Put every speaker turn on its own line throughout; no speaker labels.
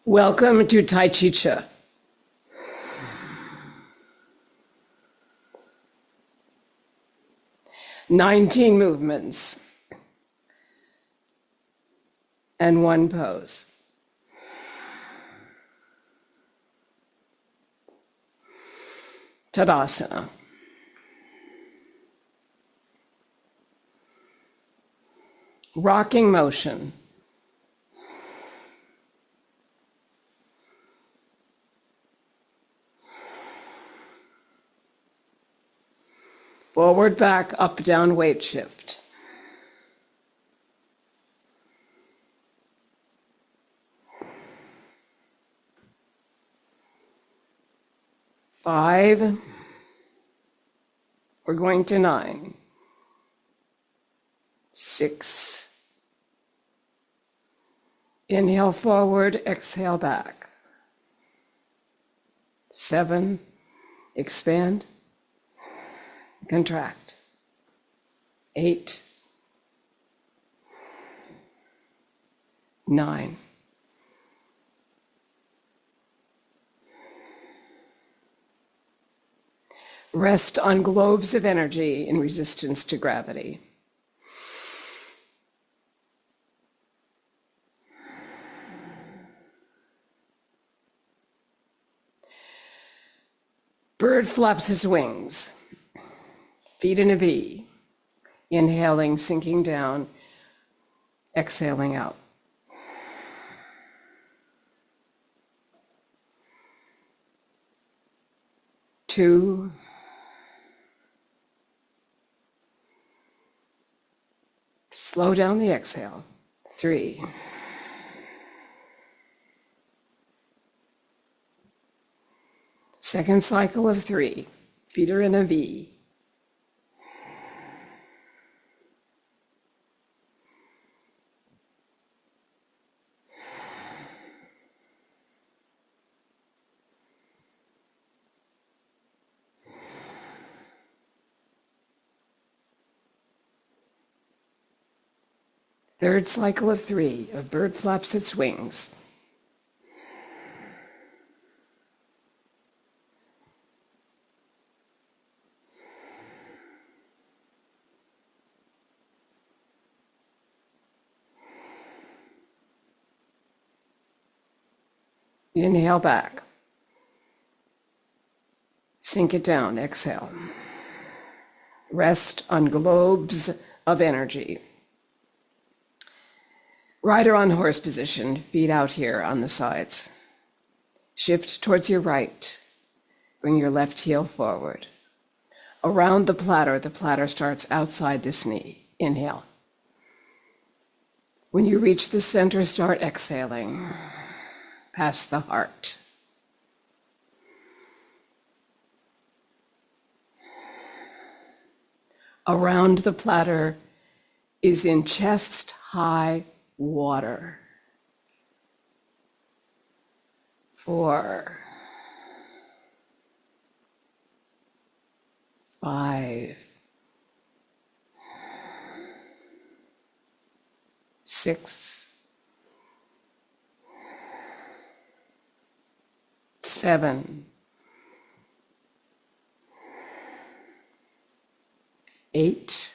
Welcome to T'ai Chi Chih. "19 movements and one pose. Tadasana. Rocking motion. Forward, back, up, down, weight shift. Five. We're going to 9. 6. Inhale forward, exhale back. 7. Expand. Contract. 8. 9. Rest on globes of energy in resistance to gravity. Bird flaps his wings, feet in a V, inhaling, sinking down, exhaling out. Two. Slow down the exhale. 3. Second cycle of 3. Feet are in a V. Third cycle of 3. A bird flaps its wings. Inhale back. Sink it down, exhale. Rest on globes of energy. Rider on horse position, feet out here on the sides. Shift towards your right. Bring your left heel forward. Around the platter starts outside this knee. Inhale. When you reach the center, start exhaling. Past the heart. Around the platter is in chest-high water. 4. 5. 6. 7. 8.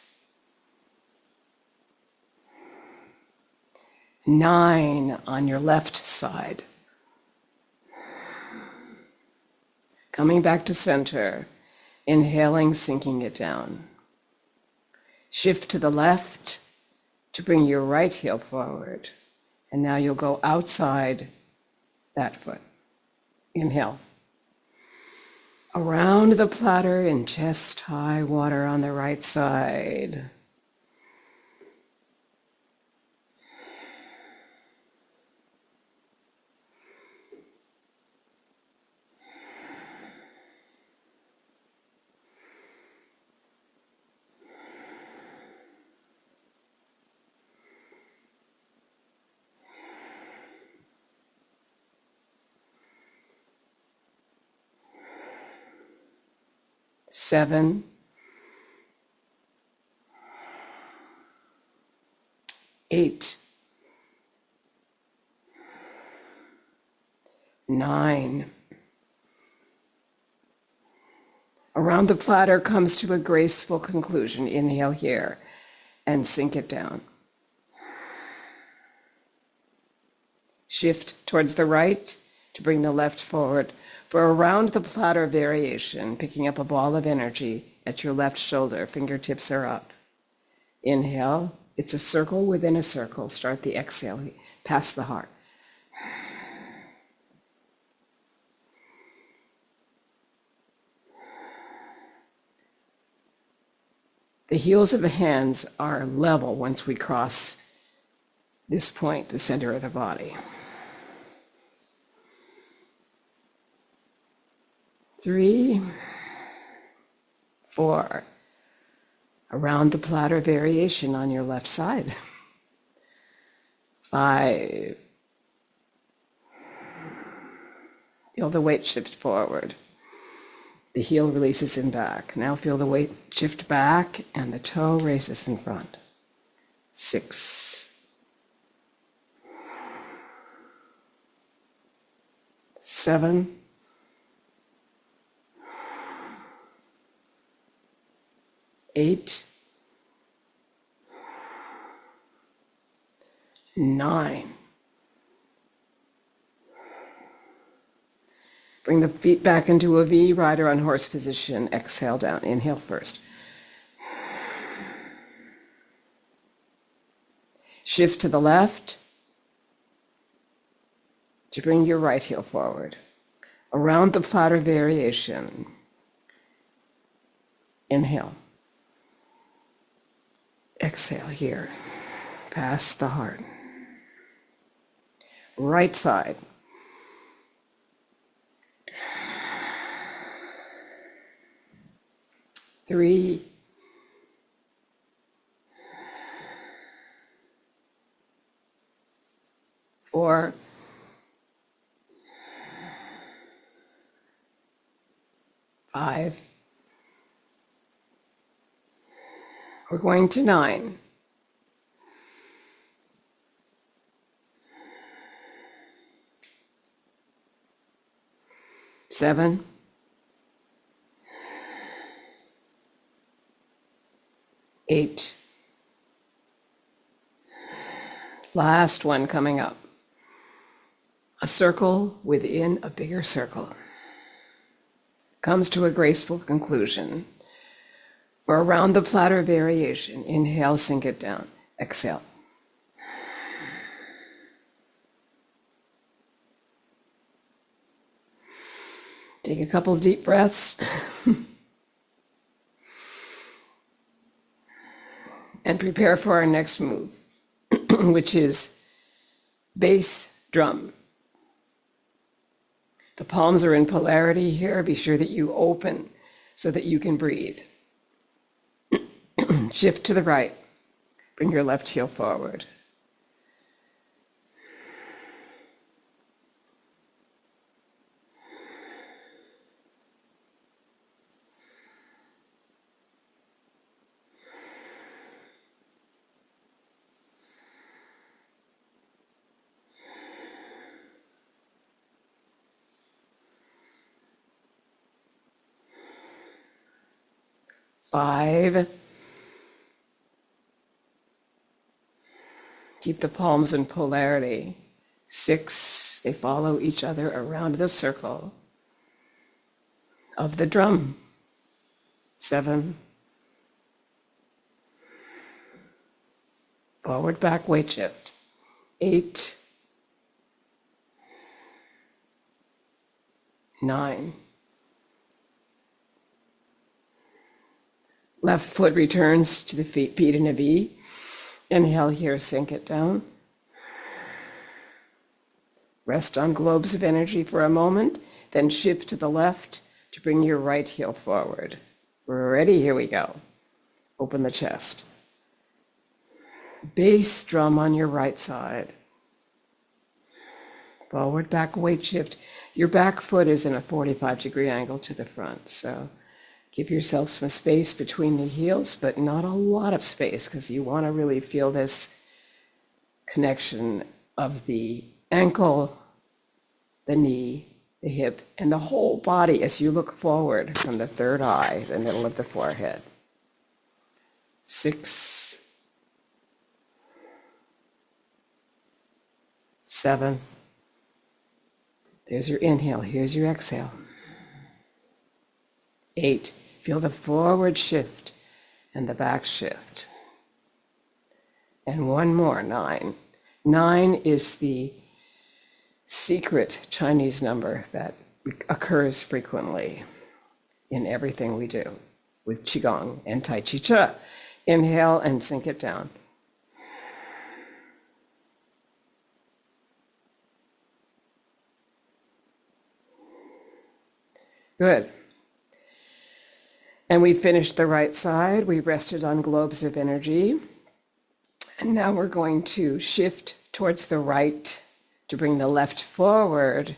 9 on your left side. Coming back to center, inhaling, sinking it down. Shift to the left to bring your right heel forward. And now you'll go outside that foot. Inhale. Around the platter in chest-high water on the right side. Seven. 8. 9. Around the platter comes to a graceful conclusion. Inhale here and sink it down. Shift towards the right to bring the left forward for a round the platter variation, picking up a ball of energy at your left shoulder. Fingertips are up. Inhale. It's a circle within a circle. Start the exhale past the heart. The heels of the hands are level once we cross this point, the center of the body. 3, 4. Around the platter variation on your left side. 5. Feel the weight shift forward. The heel releases in back. Now feel the weight shift back and the toe races in front. 6. 7. 8. 9. Bring the feet back into a V, rider on horse position. Exhale down. Inhale first. Shift to the left to bring your right heel forward. Around the platter variation. Inhale. Exhale here. Past the heart. Right side. 3, 4, 5. We're going to 9. 7. 8. Last one coming up. A circle within a bigger circle. Comes to a graceful conclusion. For around the platter variation, inhale, sink it down. Exhale. Take a couple deep breaths. And prepare for our next move, which is bass drum. The palms are in polarity here. Be sure that you open so that you can breathe. Shift to the right. Bring your left heel forward. Five. Keep the palms in polarity. 6. They follow each other around the circle of the drum. 7. Forward, back, weight shift. 8. 9. Left foot returns to the feet in a V. Inhale here, sink it down. Rest on globes of energy for a moment, then shift to the left to bring your right heel forward. We're ready, here we go. Open the chest. Bass drum on your right side. Forward, back, weight shift. Your back foot is in a 45-degree angle to the front, so give yourself some space between the heels, but not a lot of space because you want to really feel this connection of the ankle the knee, the hip, and the whole body as you look forward from the third eye, the middle of the forehead. 6, 7. There's your inhale. Here's your exhale. 8. Feel the forward shift and the back shift. And one more, 9. 9 is the secret Chinese number that occurs frequently in everything we do with Qigong and Tai Chi Chih. Inhale and sink it down. Good. And we finished the right side. We rested on globes of energy. And now we're going to shift towards the right to bring the left forward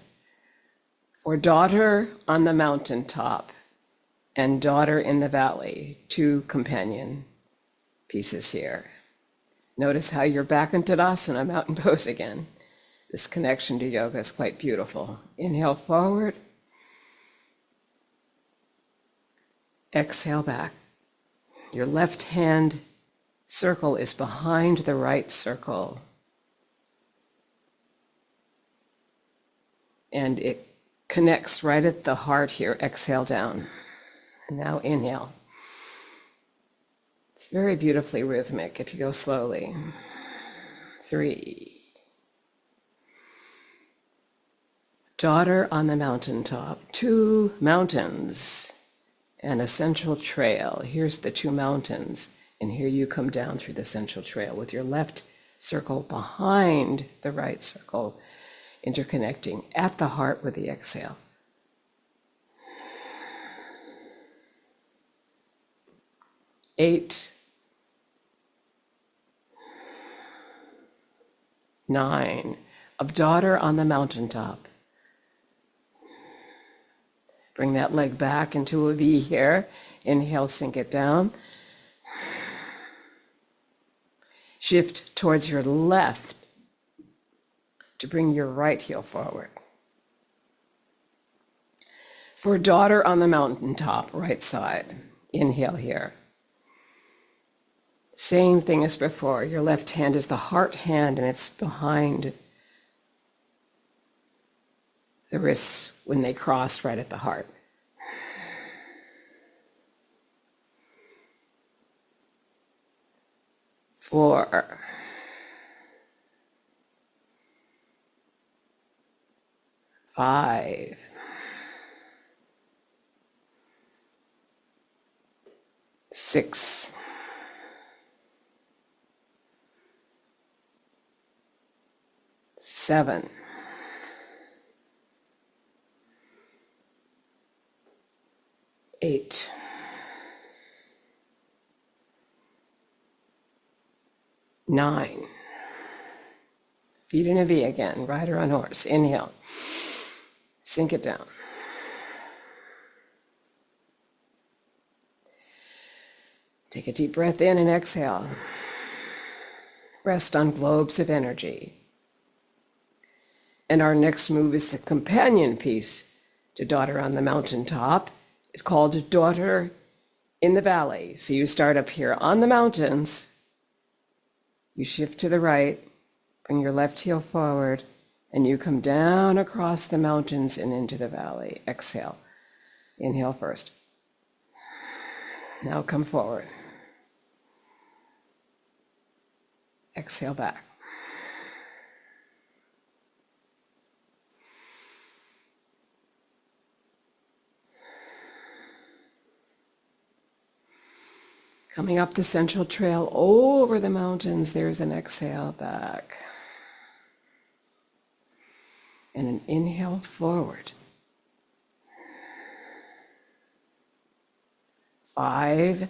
for daughter on the mountaintop and daughter in the valley, 2 companion pieces here. Notice how you're back in Tadasana, mountain pose again. This connection to yoga is quite beautiful. Inhale forward. Exhale back. Your left hand circle is behind the right circle. And it connects right at the heart here. Exhale down. And now inhale. It's very beautifully rhythmic if you go slowly. 3. Daughter on the mountaintop. 2 mountains and a central trail. Here's the 2 mountains. And here you come down through the central trail with your left circle behind the right circle, interconnecting at the heart with the exhale. 8, 9, of daughter on the mountaintop. Bring that leg back into a V here. Inhale, sink it down. Shift towards your left to bring your right heel forward. For daughter on the mountaintop, right side. Inhale here. Same thing as before. Your left hand is the heart hand and it's behind the wrists when they cross right at the heart. 4, 5, 6, 7, 8, 9. Feet in a V again, rider on horse. Inhale. Sink it down. Take a deep breath in and exhale. Rest on globes of energy. And our next move is the companion piece to daughter on the mountaintop. It's called daughter in the valley. So you start up here on the mountains. You shift to the right, bring your left heel forward, and you come down across the mountains and into the valley. Exhale. Inhale first. Now come forward. Exhale back. Coming up the central trail over the mountains, there's an exhale back. And an inhale forward. 5,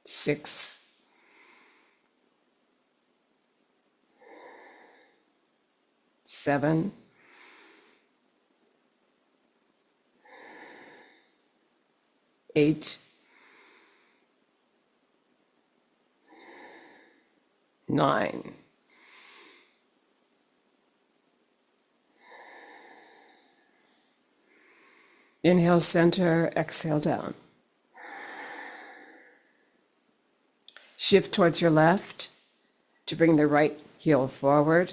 6, 7, 8, 9. Inhale, center, exhale, down. Shift towards your left to bring the right heel forward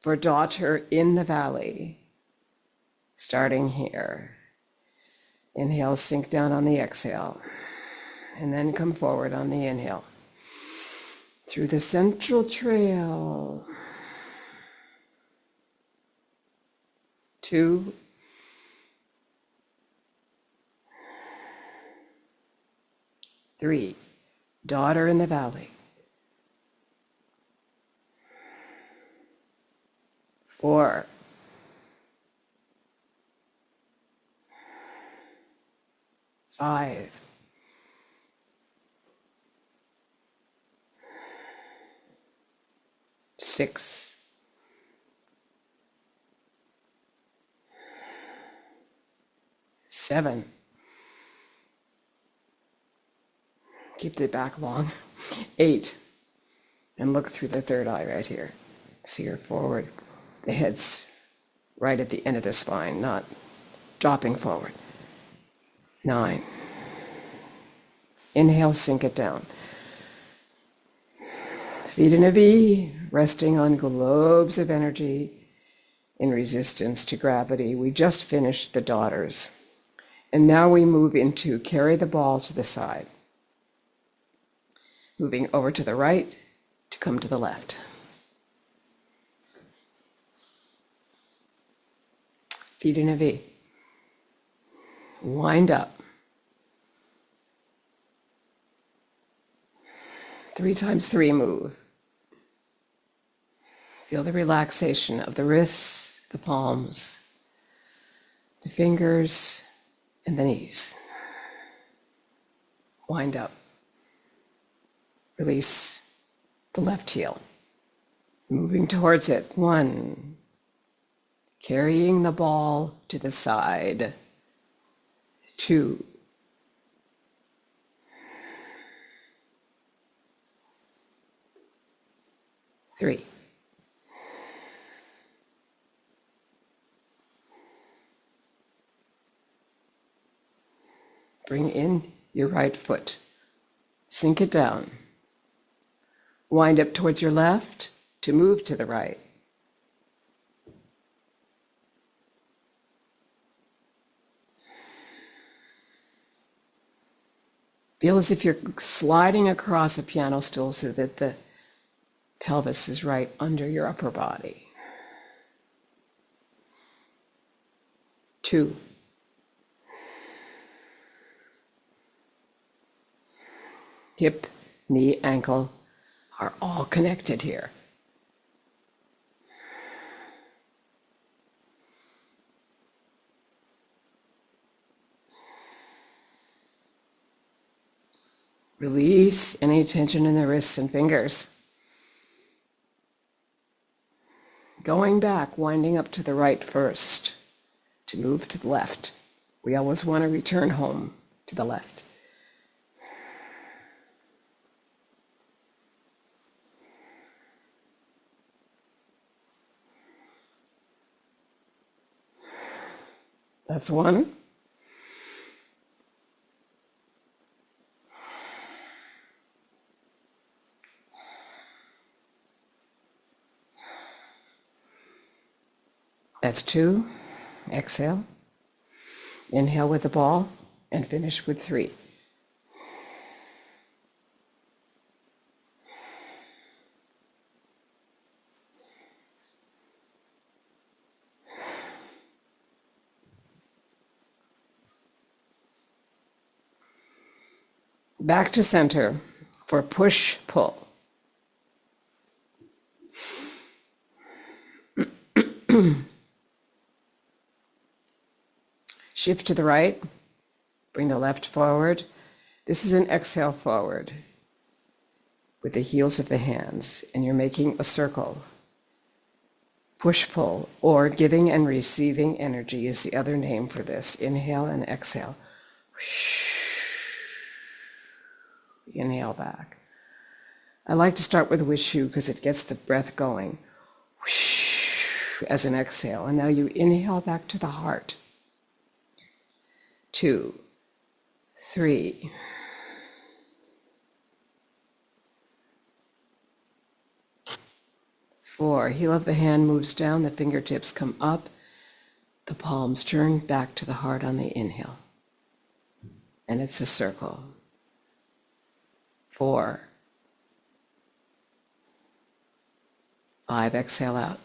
for daughter in the valley. Starting here. Inhale, sink down on the exhale. And then come forward on the inhale. Through the central trail. 2. 3. Daughter in the valley. 4. 5. 6. 7. Keep the back long. 8. And look through the third eye right here. So you're forward. The head's right at the end of the spine, not dropping forward. 9. Inhale, sink it down. Feet in a V, resting on globes of energy in resistance to gravity. We just finished the daughters. And now we move into carry the ball to the side. Moving over to the right to come to the left. Feet in a V. Wind up. 3 times 3 move. Feel the relaxation of the wrists, the palms, the fingers, and the knees. Wind up. Release the left heel. Moving towards it. 1. Carrying the ball to the side. 2. 3. Bring in your right foot. Sink it down. Wind up towards your left to move to the right. Feel as if you're sliding across a piano stool so that the pelvis is right under your upper body. 2. Hip, knee, ankle are all connected here. Release any tension in the wrists and fingers. Going back, winding up to the right first to move to the left. We always want to return home to the left. That's 1. That's 2. Exhale. Inhale with the ball and finish with 3. Back to center for push-pull. Shift to the right, bring the left forward. This is an exhale forward with the heels of the hands, and you're making a circle. Push-pull, or giving and receiving energy is the other name for this. Inhale and exhale. Inhale back. I like to start with wishu because it gets the breath going. As an exhale. And now you inhale back to the heart. 2, 3. 4. Heel of the hand moves down, the fingertips come up, the palms turn back to the heart on the inhale. And it's a circle. 4. 5. Exhale out.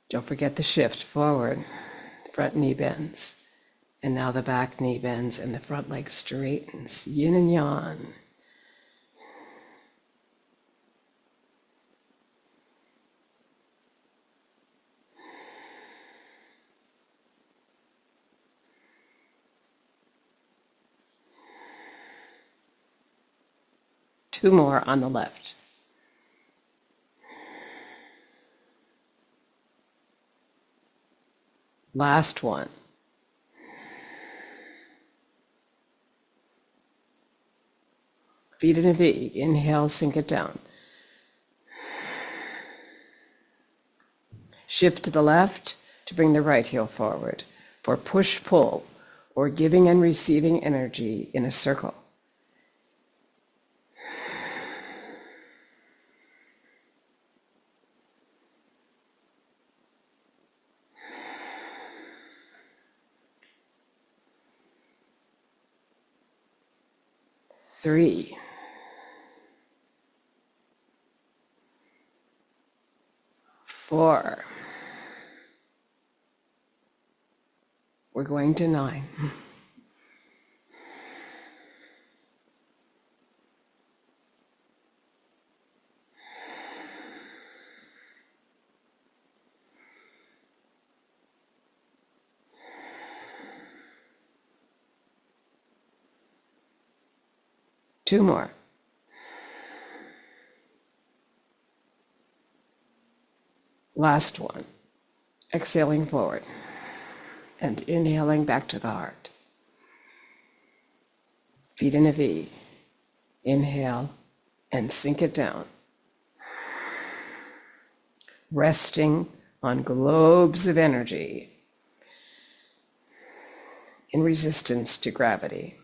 Don't forget the shift forward. Front knee bends. And now the back knee bends and the front leg straightens. Yin and yang. Two more on the left. Last one. Feet in a V. Inhale, sink it down. Shift to the left to bring the right heel forward for push-pull or giving and receiving energy in a circle. Three. 4. We're going to 9. 2 more. Last one. Exhaling forward and inhaling back to the heart. Feet in a V. Inhale and sink it down. Resting on globes of energy in resistance to gravity.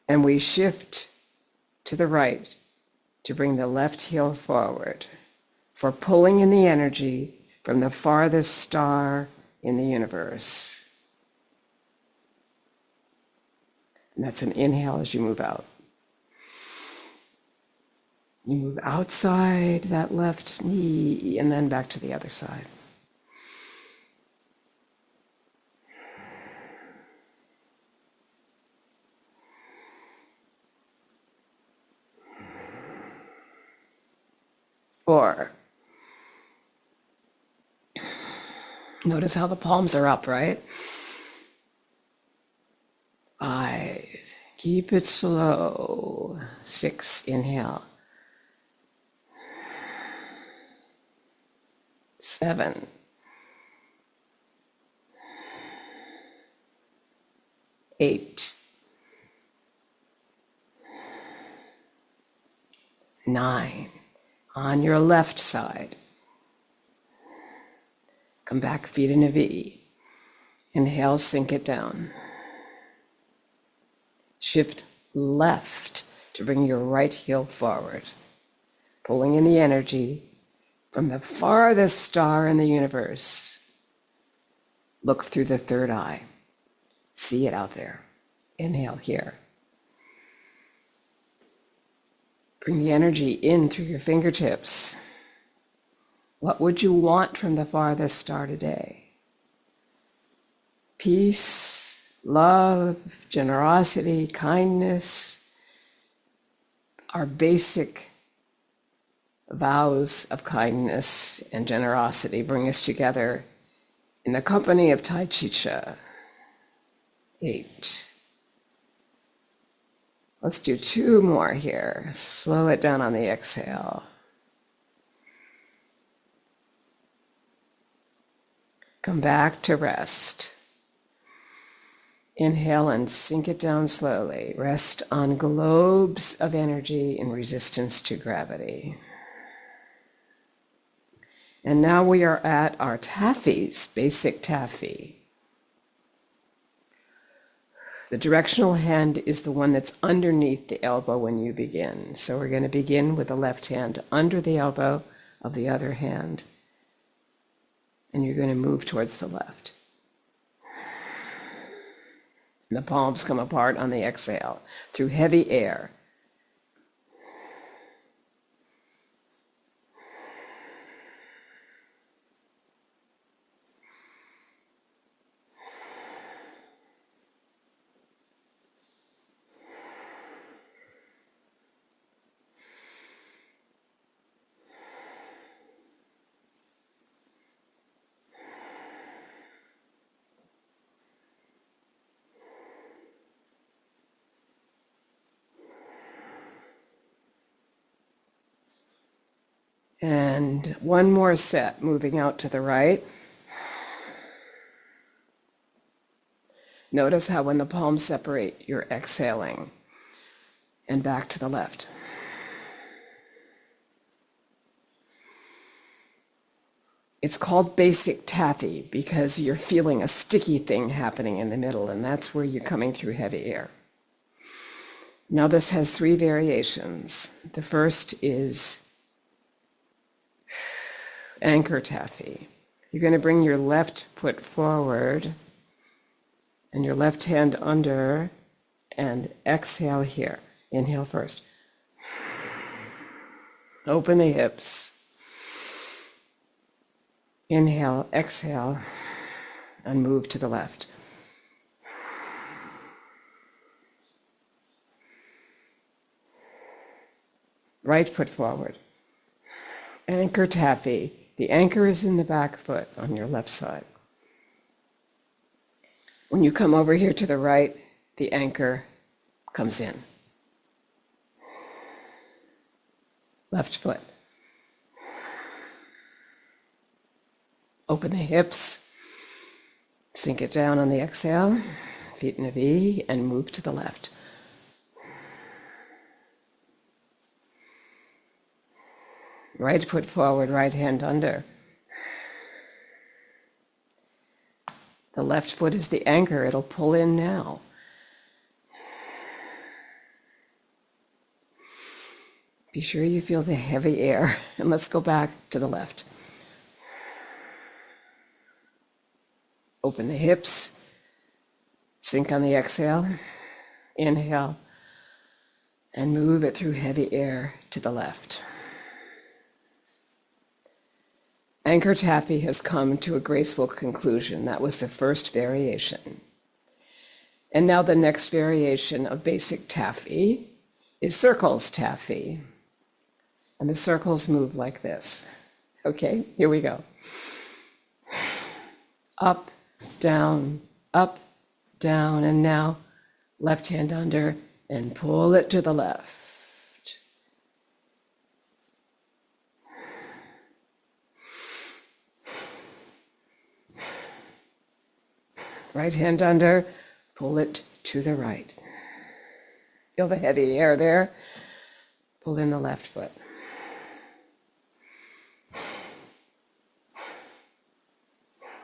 And we shift to the right to bring the left heel forward for pulling in the energy from the farthest star in the universe. And that's an inhale as you move out. You move outside that left knee and then back to the other side. Four. Notice how the palms are up, right? 5. Keep it slow. 6. Inhale. 7. 8. 9. On your left side. Come back, feet in a V. Inhale, sink it down. Shift left to bring your right heel forward, pulling in the energy from the farthest star in the universe. Look through the third eye. See it out there. Inhale here. Bring the energy in through your fingertips. What would you want from the farthest star today? Peace, love, generosity, kindness, our basic vows of kindness and generosity bring us together in the company of T'ai Chi Chih. 8. Let's do 2 more here. Slow it down on the exhale. Come back to rest. Inhale and sink it down slowly. Rest on globes of energy in resistance to gravity. And now we are at our taffies, basic taffy. The directional hand is the one that's underneath the elbow when you begin. So we're going to begin with the left hand under the elbow of the other hand. And you're going to move towards the left. And the palms come apart on the exhale through heavy air. And one more set, moving out to the right. Notice how when the palms separate, you're exhaling. And back to the left. It's called basic taffy because you're feeling a sticky thing happening in the middle, and that's where you're coming through heavy air. Now this has 3 variations. The first is anchor taffy. You're going to bring your left foot forward and your left hand under and exhale here. Inhale first. Open the hips. Inhale, exhale, and move to the left. Right foot forward. Anchor taffy. The anchor is in the back foot on your left side. When you come over here to the right, the anchor comes in. Left foot. Open the hips. Sink it down on the exhale. Feet in a V, and move to the left. Right foot forward, right hand under. The left foot is the anchor. It'll pull in now. Be sure you feel the heavy air. And let's go back to the left. Open the hips. Sink on the exhale. Inhale. And move it through heavy air to the left. Anchor taffy has come to a graceful conclusion. That was the first variation. And now the next variation of basic taffy is circles taffy. And the circles move like this. Okay, here we go. Up, down, and now left hand under and pull it to the left. Right hand under, pull it to the right. Feel the heavy air there. Pull in the left foot.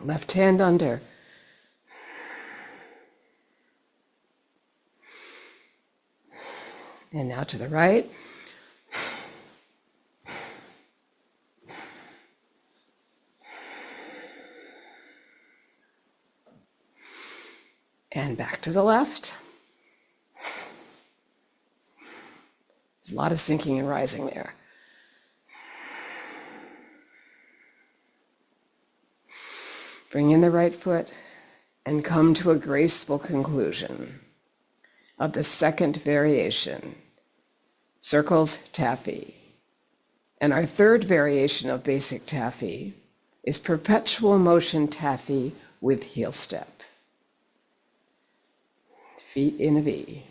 Left hand under. And now to the right. And back to the left. There's a lot of sinking and rising there. Bring in the right foot and come to a graceful conclusion of the second variation, circles taffy. And our third variation of basic taffy is perpetual motion taffy with heel step. Feet in a V.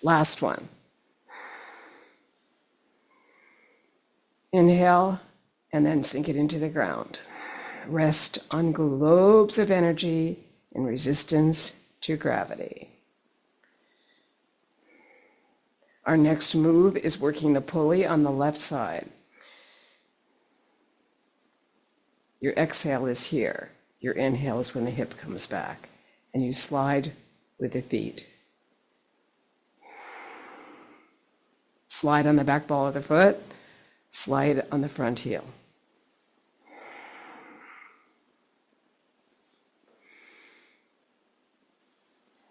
Last one. Inhale, and then sink it into the ground. Rest on globes of energy in resistance to gravity. Our next move is working the pulley on the left side. Your exhale is here. Your inhale is when the hip comes back, and you slide with the feet. Slide on the back ball of the foot, slide on the front heel.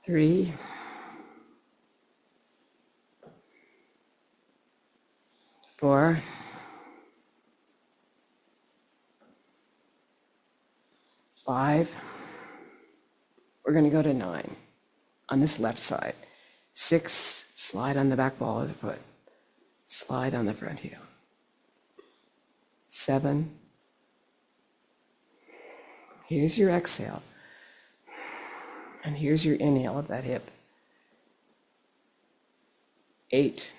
Three, four, five. We're going to go to 9 on this left side. 6, slide on the back ball of the foot. Slide on the front heel. 7. Here's your exhale. And here's your inhale of that hip. 8.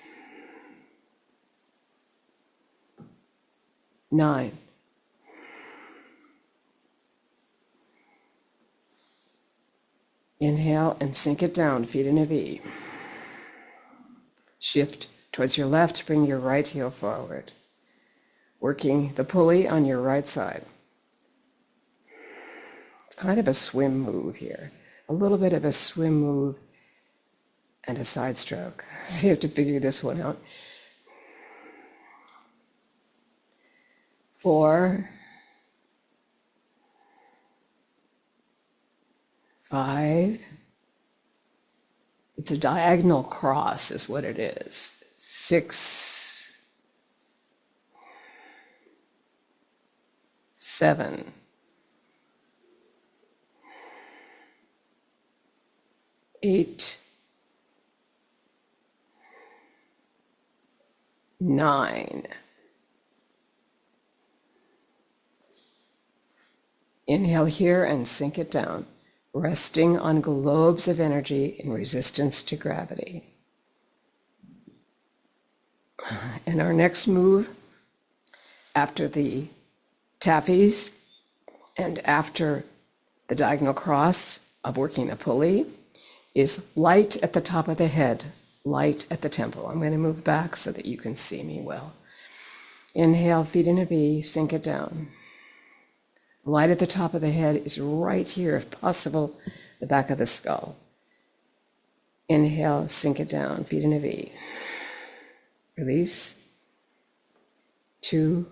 9. Inhale and sink it down, feet in a V. Shift towards your left, bring your right heel forward. Working the pulley on your right side. It's kind of a swim move here. A little bit of a swim move and a side stroke. So you have to figure this one out. 4, 5. It's a diagonal cross is what it is. 6, 7, 8, 9. Inhale here and sink it down, resting on globes of energy in resistance to gravity. And our next move, after the taffies and after the diagonal cross of working the pulley, is light at the top of the head, light at the temple. I'm going to move back so that you can see me well. Inhale, feet in a V, sink it down. Light at the top of the head is right here, if possible, the back of the skull. Inhale, sink it down, feet in a V. Release. 2,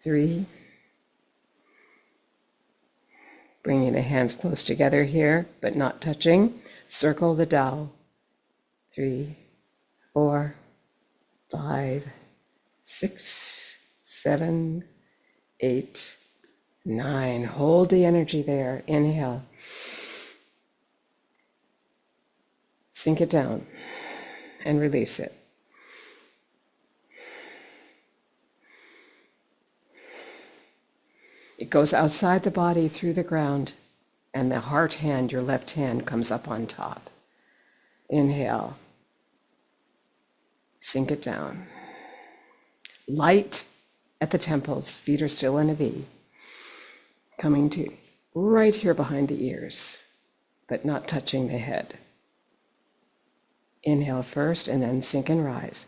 3. Bringing the hands close together here, but not touching. Circle the Tao. 3, 4, 5, 6, 7, 8, 9. Hold the energy there. Inhale. Sink it down and release it. It goes outside the body through the ground, and the heart hand, your left hand, comes up on top. Inhale. Sink it down. Light at the temples, feet are still in a V. Coming to right here behind the ears, but not touching the head. Inhale first and then sink and rise.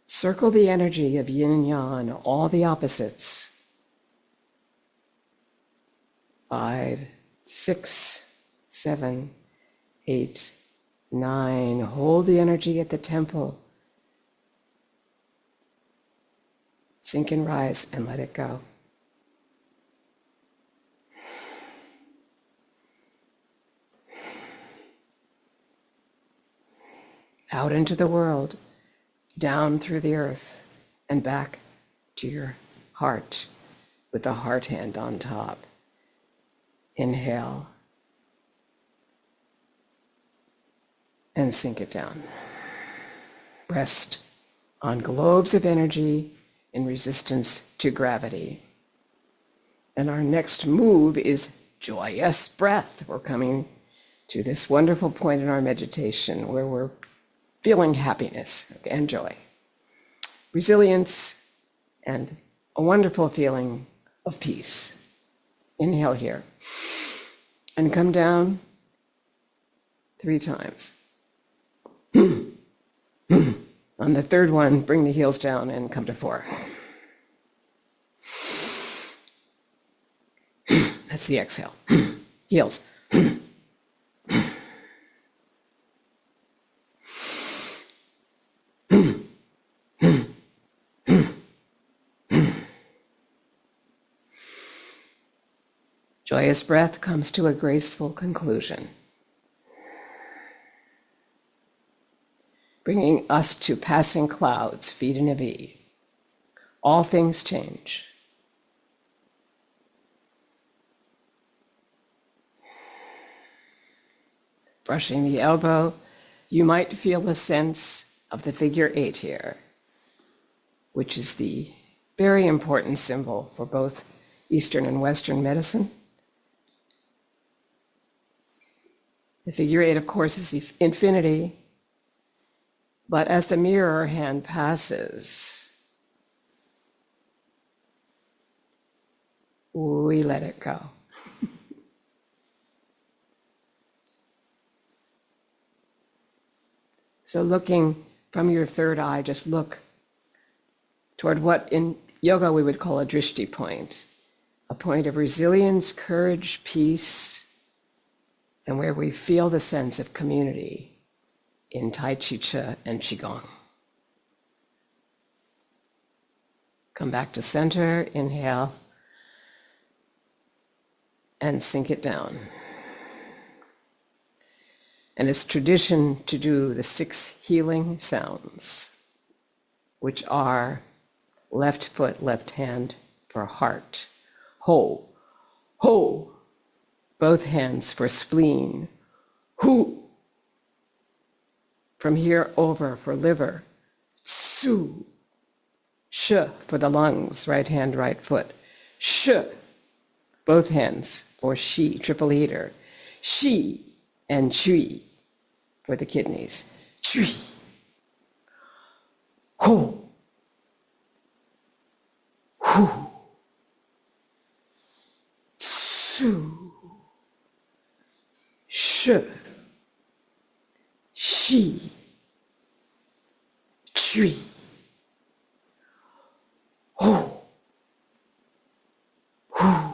Circle the energy of yin and yang, all the opposites. 5, 6, 7, 8, 9. Hold the energy at the temple. Sink and rise and let it go. Out into the world, down through the earth, and back to your heart with the heart hand on top. Inhale and sink it down. Rest on globes of energy in resistance to gravity. And our next move is joyous breath. We're coming to this wonderful point in our meditation where we're feeling happiness and joy, resilience, and a wonderful feeling of peace. Inhale here. And come down 3 times. On the third one, bring the heels down and come to 4. That's the exhale. Heels. Joyous breath comes to a graceful conclusion, bringing us to passing clouds, feet in a V. All things change. Brushing the elbow, you might feel a sense of the figure 8 here, which is the very important symbol for both Eastern and Western medicine. The figure 8, of course, is infinity, but as the mirror hand passes, we let it go. So looking from your third eye, just look toward what in yoga we would call a drishti point, a point of resilience, courage, peace, and where we feel the sense of community in Tai Chi Chih and Qigong. Come back to center, inhale, and sink it down. And it's tradition to do the 6 healing sounds, which are left foot, left hand for heart. Ho, ho. Both hands for spleen. Hu. From here over for liver. Tsu. Sh for the lungs, right hand, right foot. Sh. Both hands for shi, triple eater. Shi and chui for the kidneys. Chui. Hu. Hu. Tsu. Sh, shi, chui, ho, hu,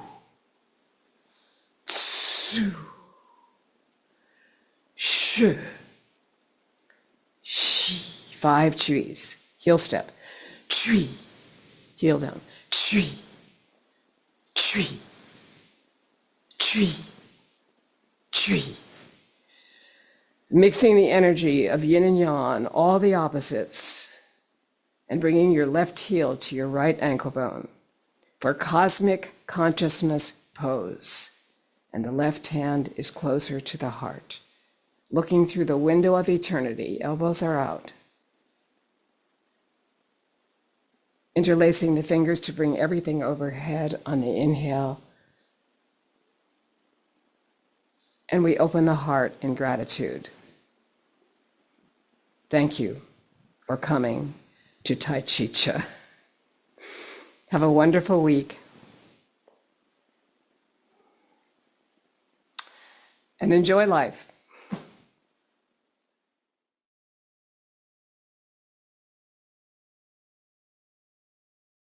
tsu, sh, shi. 5 chuis. Heel step. Chui. Heel down. Chui. Chui. Chui. Chui. Mixing the energy of yin and yang, all the opposites, and bringing your left heel to your right ankle bone for cosmic consciousness pose. And the left hand is closer to the heart. Looking through the window of eternity, elbows are out. Interlacing the fingers to bring everything overhead on the inhale. And we open the heart in gratitude. Thank you for coming to Tai Chi Chih. Have a wonderful week. And enjoy life.